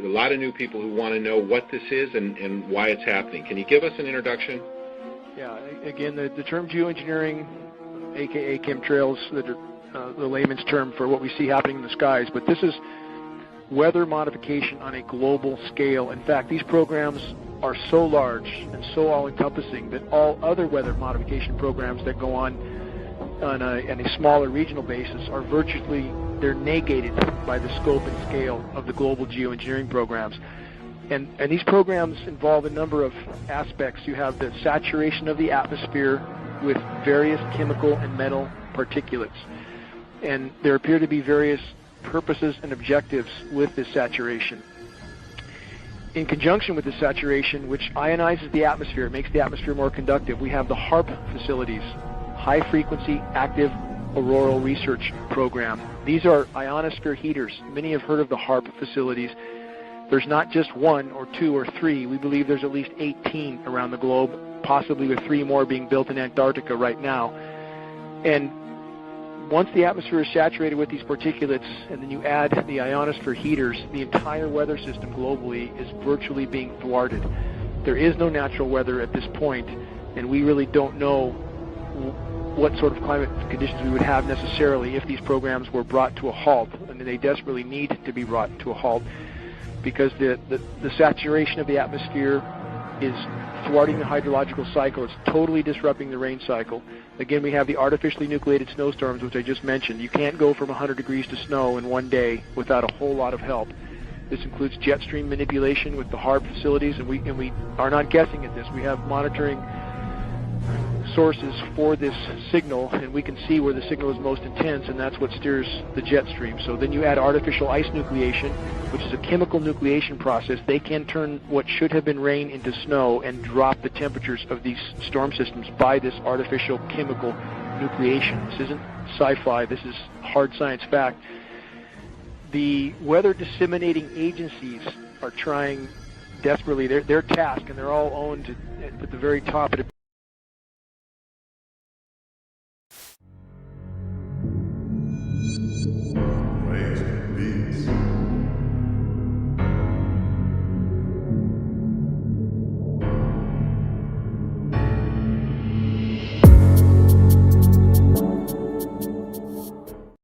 a lot of new people who want to know what this is and why it's happening. Can you give us an introduction? Yeah, again, the term geoengineering, aka chemtrails, the layman's term for what we see happening in the skies, but this is weather modification on a global scale. In fact, these programs are so large and so all-encompassing that all other weather modification programs that go on a smaller regional basis are they're negated by the scope and scale of the global geoengineering programs. And these programs involve a number of aspects. You have the saturation of the atmosphere with various chemical and metal particulates. And there appear to be various purposes and objectives with this saturation. In conjunction with the saturation, which ionizes the atmosphere, it makes the atmosphere more conductive, we have the Haarp facilities, High Frequency Active Auroral Research Program. These are ionosphere heaters. Many have heard of the Haarp facilities. There's not just one or two or three. We believe there's at least 18 around the globe, possibly with 3 more being built in Antarctica right now. And once the atmosphere is saturated with these particulates, and then you add the ionosphere heaters, the entire weather system globally is virtually being thwarted. There is no natural weather at this point, and we really don't know what sort of climate conditions we would have necessarily if these programs were brought to a halt, and they desperately need to be brought to a halt, because the saturation of the atmosphere is thwarting the hydrological cycle. It's totally disrupting the rain cycle. Again, we have the artificially nucleated snowstorms, which I just mentioned. You can't go from 100 degrees to snow in one day without a whole lot of help. This includes jet stream manipulation with the Haarp facilities, and we are not guessing at this. We have monitoring sources for this signal, and we can see where the signal is most intense, and that's what steers the jet stream. So then you add artificial ice nucleation, which is a chemical nucleation process. They can turn what should have been rain into snow and drop the temperatures of these storm systems by this artificial chemical nucleation. This isn't sci-fi. This is hard science fact. The weather disseminating agencies are trying desperately their task, and they're all owned at the very top. It